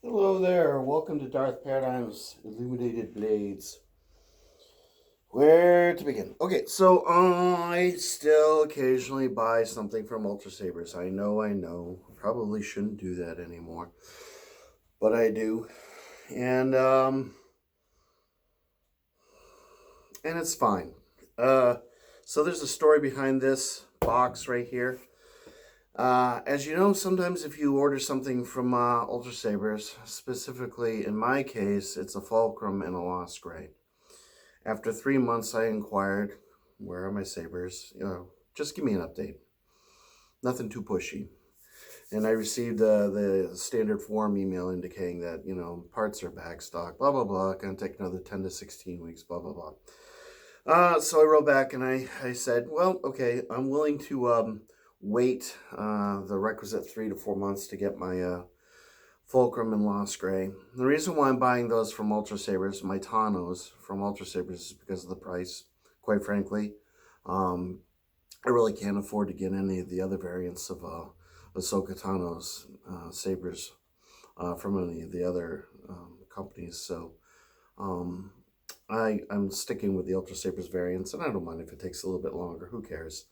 Hello there, welcome to Darth Paradigm's Illuminated Blades. Where to begin? Okay, so I still occasionally buy something from Ultrasabers. I know. Probably shouldn't do that anymore. But I do. And and it's fine. Uh so there's a story behind this box right here. As you know, sometimes if you order something from Ultrasabers, specifically in my case, it's a fulcrum and a lost gray. After 3 months, I inquired, where are my sabers? Just give me an update. Nothing too pushy. And I received the standard form email indicating that, parts are back stock, blah, blah, blah. Going to take another 10 to 16 weeks, blah, blah, blah. So I wrote back and I said, well, okay, I'm willing to wait the requisite 3 to 4 months to get my fulcrum and lost gray. The reason why I'm buying those from Ultrasabers, my Tanos from Ultrasabers, is because of the price. Quite frankly, I really can't afford to get any of the other variants of Ahsoka Tano's sabers from any of the other companies. So I'm sticking with the Ultrasabers variants, and I don't mind if it takes a little bit longer. Who cares?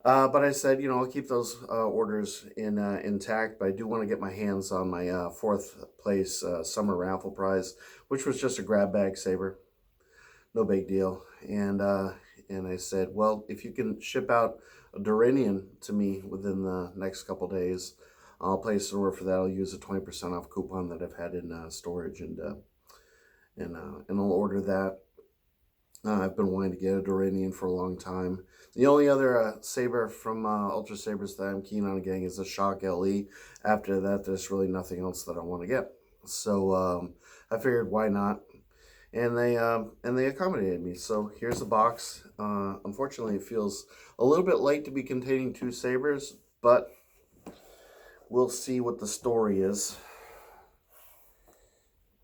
But I said, I'll keep those orders intact, but I do want to get my hands on my fourth place summer raffle prize, which was just a grab bag saber. No big deal. And I said, well, if you can ship out a Dorinian to me within the next couple days, I'll place an order for that. I'll use a 20% off coupon that I've had in storage, and I'll order that. I've been wanting to get a Dorinian for a long time. The only other saber from Ultrasabers that I'm keen on getting is a Shock LE. After that, there's really nothing else that I want to get. So I figured, why not? And they accommodated me. So here's the box. Unfortunately, it feels a little bit light to be containing two sabers, but we'll see what the story is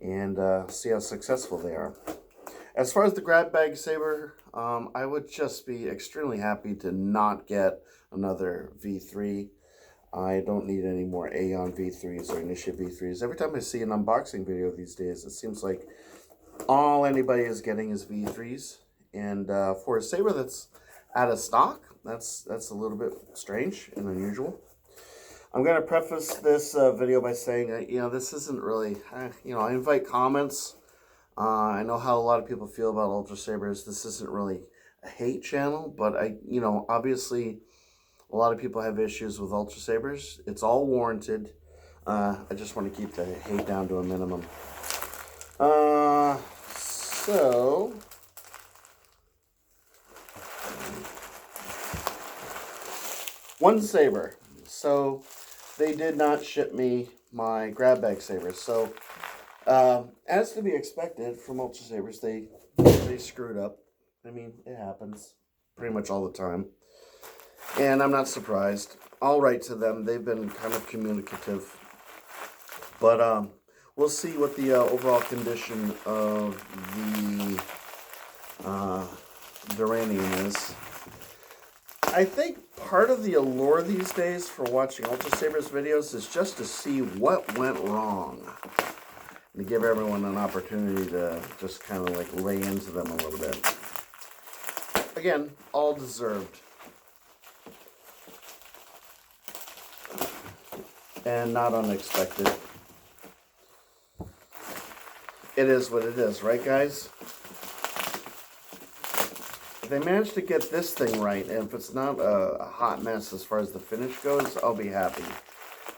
and see how successful they are. As far as the grab bag saber, I would just be extremely happy to not get another V3. I don't need any more Aeon V3s or Initiate V3s. Every time I see an unboxing video these days, it seems like all anybody is getting is V3s. And for a saber that's out of stock, that's a little bit strange and unusual. I'm going to preface this video by saying that, this isn't really, I invite comments. I know how a lot of people feel about Ultrasabers. This isn't really a hate channel, but obviously a lot of people have issues with Ultrasabers. It's all warranted. I just want to keep the hate down to a minimum. So one saber. So they did not ship me my grab bag saber. So as to be expected from Ultrasabers, they screwed up. I mean, it happens pretty much all the time. And I'm not surprised. I'll write to them. They've been kind of communicative. But we'll see what the overall condition of the Dorinian is. I think part of the allure these days for watching Ultrasabers videos is just to see what went wrong. And to give everyone an opportunity to just kind of like lay into them a little bit. Again, all deserved. And not unexpected. It is what it is, right guys? If they manage to get this thing right, and if it's not a hot mess as far as the finish goes, I'll be happy.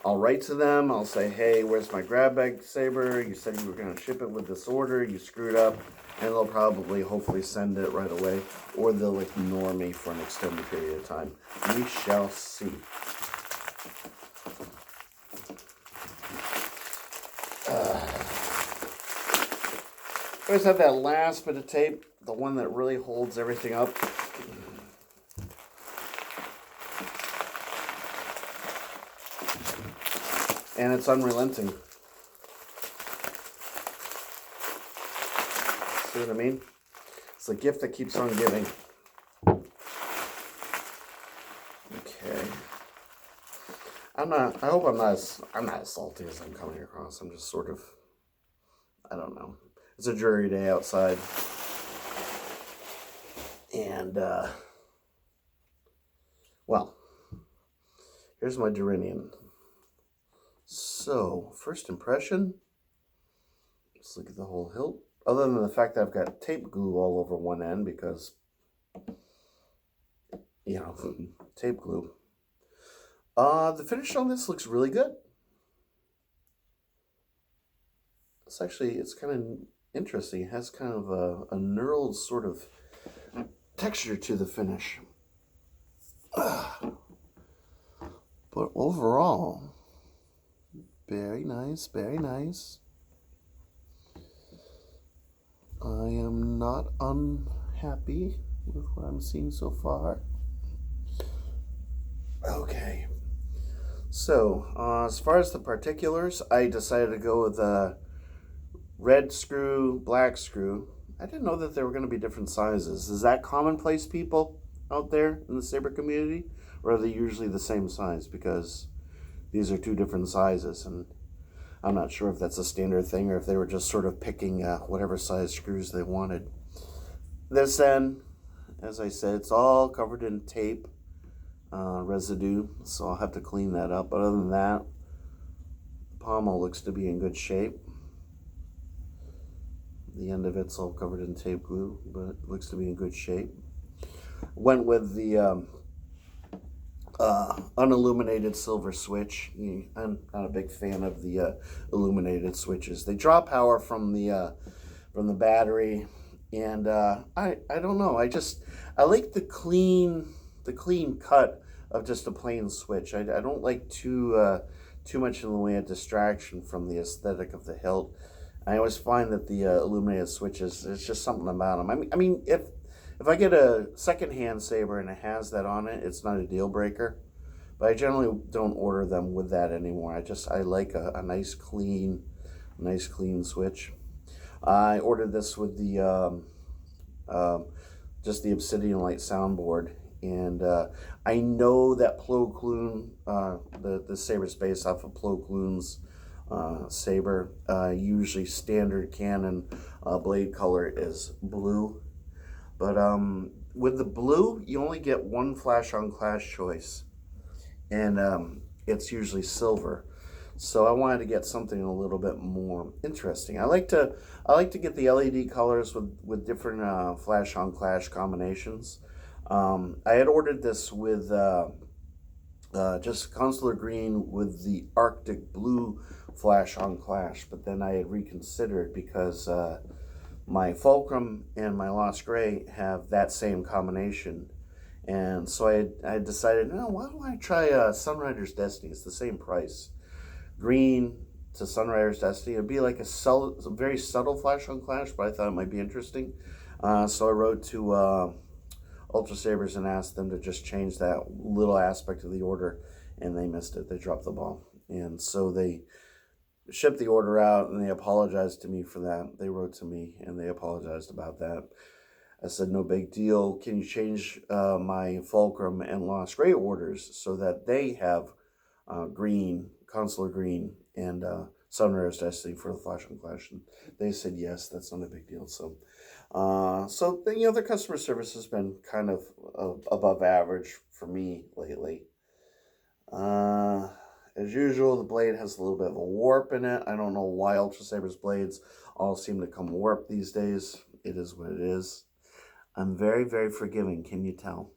I'll write to them, I'll say, hey, where's my grab bag saber? You said you were going to ship it with this order, you screwed up, and they'll probably, hopefully send it right away, or they'll ignore me for an extended period of time. We shall see. I always have that last bit of tape, the one that really holds everything up. And it's unrelenting. See what I mean? It's the gift that keeps on giving. Okay. I I hope I'm not as salty as I'm coming across. I'm just sort of, I don't know. It's a dreary day outside. And, well, here's my Dorinian. So, first impression, let's look at the whole hilt. Other than the fact that I've got tape glue all over one end because, you know, tape glue. The finish on this looks really good. It's kind of interesting. It has kind of a knurled sort of texture to the finish. But overall, very nice, very nice. I am not unhappy with what I'm seeing so far. Okay. So, as far as the particulars, I decided to go with a red screw, black screw. I didn't know that there were going to be different sizes. Is that commonplace, people out there in the saber community? Or are they usually the same size? Because these are two different sizes, and I'm not sure if that's a standard thing or if they were just sort of picking whatever size screws they wanted. This end, as I said, it's all covered in tape residue, so I'll have to clean that up. But other than that, the pommel looks to be in good shape. The end of it's all covered in tape glue, but it looks to be in good shape. Went with the unilluminated silver switch. I'm not a big fan of the illuminated switches. They draw power from the battery, and I don't know. I like the clean cut of just a plain switch. I don't like too much in the way of distraction from the aesthetic of the hilt. I always find that the illuminated switches, there's just something about them. I mean, if I get a secondhand saber and it has that on it, it's not a deal breaker. But I generally don't order them with that anymore. I like a nice clean switch. I ordered this with the just the Obsidian Light soundboard, and I know that Plo Koon, the saber's based off of Plo Koon's saber. Usually standard Canon blade color is blue, but with the blue you only get one flash on clash choice, and it's usually silver. So I wanted to get something a little bit more interesting. I like to get the LED colors with different flash on clash combinations. I had ordered this with just consular green with the Arctic blue flash on clash, but then I had reconsidered because my fulcrum and my lost gray have that same combination, and so I had decided, no, why don't I try Sunrider's Destiny? It's the same price. Green to Sunrider's Destiny. It'd be like a very subtle flash on clash, but I thought it might be interesting. So I wrote to Ultrasabers and asked them to just change that little aspect of the order, and they missed it. They dropped the ball. And so they shipped the order out, and they apologized to me for that. They wrote to me, and they apologized about that. I said, no big deal. Can you change my fulcrum and lost gray orders so that they have green, consular green, and Sunrider's Destiny for the flash on clash? And they said yes, that's not a big deal. So their customer service has been kind of above average for me lately. As usual, the blade has a little bit of a warp in it. I don't know why Ultrasabers blades all seem to come warped these days. It is what it is. I'm very, very forgiving, can you tell?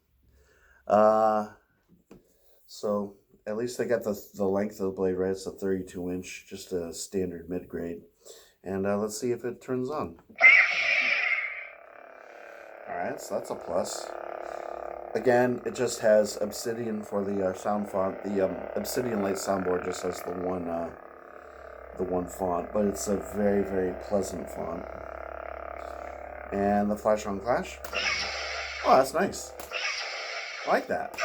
So at least I got the length of the blade right. It's a 32-inch, just a standard mid-grade. And let's see if it turns on. Alright, so that's a plus. Again, it just has Obsidian for the sound font. The Obsidian Light soundboard just has the one font, but it's a very, very pleasant font. And the flash on clash. Oh, that's nice. I like that.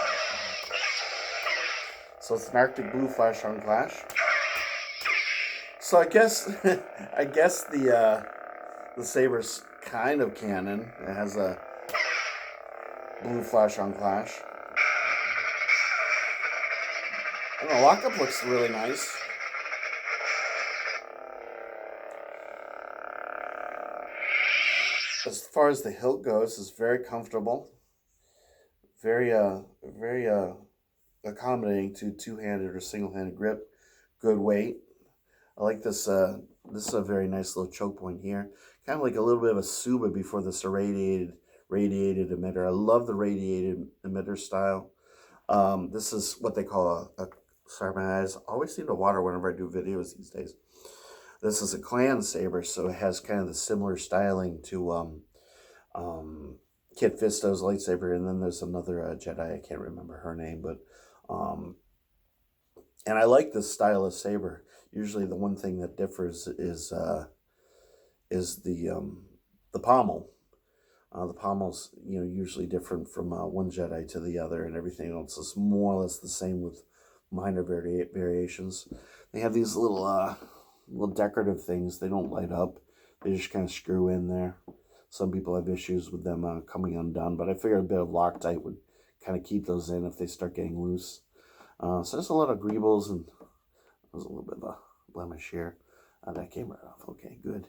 So it's an Arctic blue flash on clash. So I guess the saber's kind of canon. It has a blue flash on clash. And the lockup looks really nice. As far as the hilt goes, it's very comfortable. Very accommodating to two-handed or single-handed grip. Good weight. I like this. This is a very nice little choke point here. Kind of like a little bit of a Suba before this radiated emitter. I love the radiated emitter style. This is what they call a sorry, my eyes always seem to water whenever I do videos these days. This is a clan saber, so it has kind of the similar styling to Kit Fisto's lightsaber, and then there's another Jedi. I can't remember her name, but and I like this style of saber. Usually, the one thing that differs is the pommel. The pommel's usually different from one Jedi to the other, and everything else is more or less the same with minor variations. They have these little decorative things. They don't light up. They just kind of screw in there. Some people have issues with them coming undone, but I figured a bit of Loctite would kind of keep those in if they start getting loose. So there's a lot of greebles, and there's a little bit of a blemish here. That came right off. Okay, good.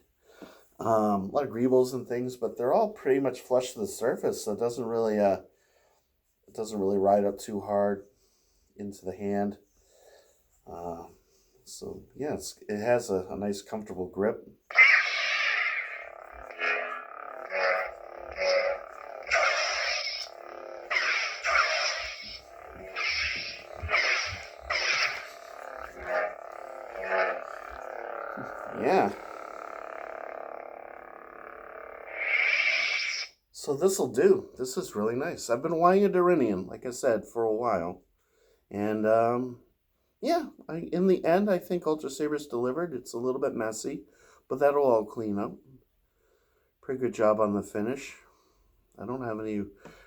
A lot of greebles and things, but they're all pretty much flush to the surface, so it doesn't really ride up too hard into the hand. So yeah, it has a nice comfortable grip. Yeah. So this'll do. This is really nice. I've been wanting a Dorinian, like I said, for a while. And yeah, in the end, I think Ultrasabers delivered. It's a little bit messy, but that'll all clean up. Pretty good job on the finish. I don't have any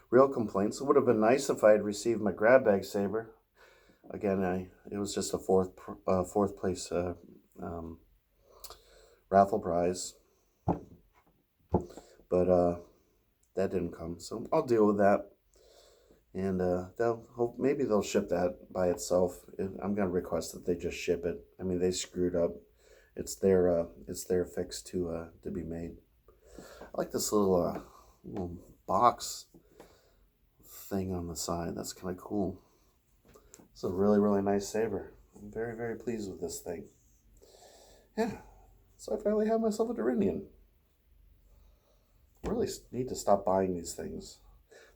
real complaints. It would have been nice if I had received my grab bag saber. Again, it was just a fourth place raffle prize, but that didn't come, so I'll deal with that. And maybe they'll ship that by itself. I'm gonna request that they just ship it. I mean, they screwed up. It's their fix to be made. I like this little box thing on the side. That's kind of cool. It's a really nice saber. I'm very pleased with this thing. Yeah, so I finally have myself a Dorinian. I really need to stop buying these things.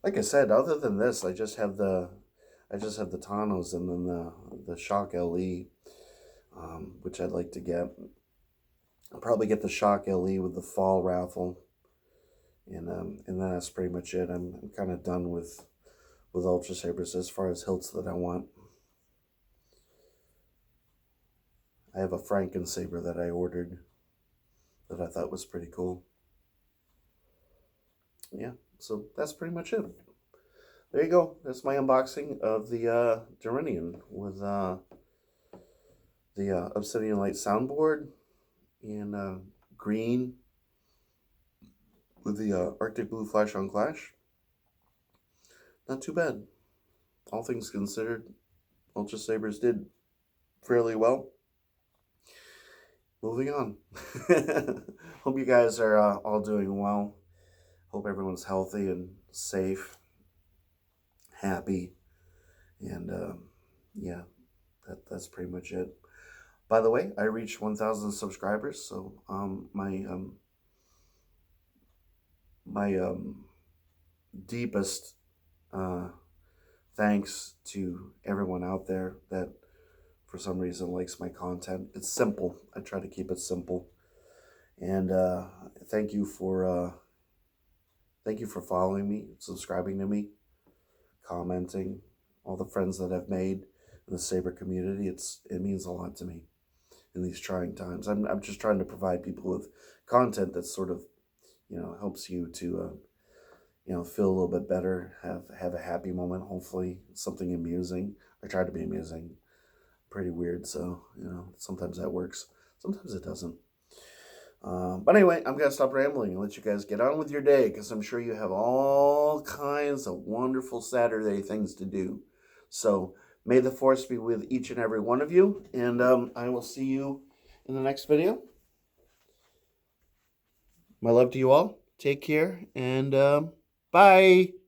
Like I said, other than this, I just have the Tanos and then the Shock LE, which I'd like to get. I'll probably get the Shock LE with the fall raffle, and then that's pretty much it. I'm kind of done with Ultrasabers as far as hilts that I want. I have a Franken saber that I ordered that I thought was pretty cool. Yeah, so that's pretty much it. There you go. That's my unboxing of the Dorinian with the Obsidian Light soundboard in green with the Arctic Blue Flash on Clash. Not too bad. All things considered, Ultrasabers did fairly well. Moving on. Hope you guys are all doing well. Hope everyone's healthy and safe, happy, and yeah, that's pretty much it. By the way, I reached 1,000 subscribers, so my deepest thanks to everyone out there that for some reason likes my content. It's simple. I try to keep it simple, and thank you for following me, subscribing to me, commenting, all the friends that I've made in the Saber community. It means a lot to me in these trying times. I'm just trying to provide people with content that sort of, helps you to, feel a little bit better, have a happy moment, hopefully something amusing. I try to be amusing. Pretty weird, so, sometimes that works. Sometimes it doesn't. But anyway, I'm going to stop rambling and let you guys get on with your day, because I'm sure you have all kinds of wonderful Saturday things to do. So May the force be with each and every one of you, and I will see you in the next video. My love to you all. Take care, and bye.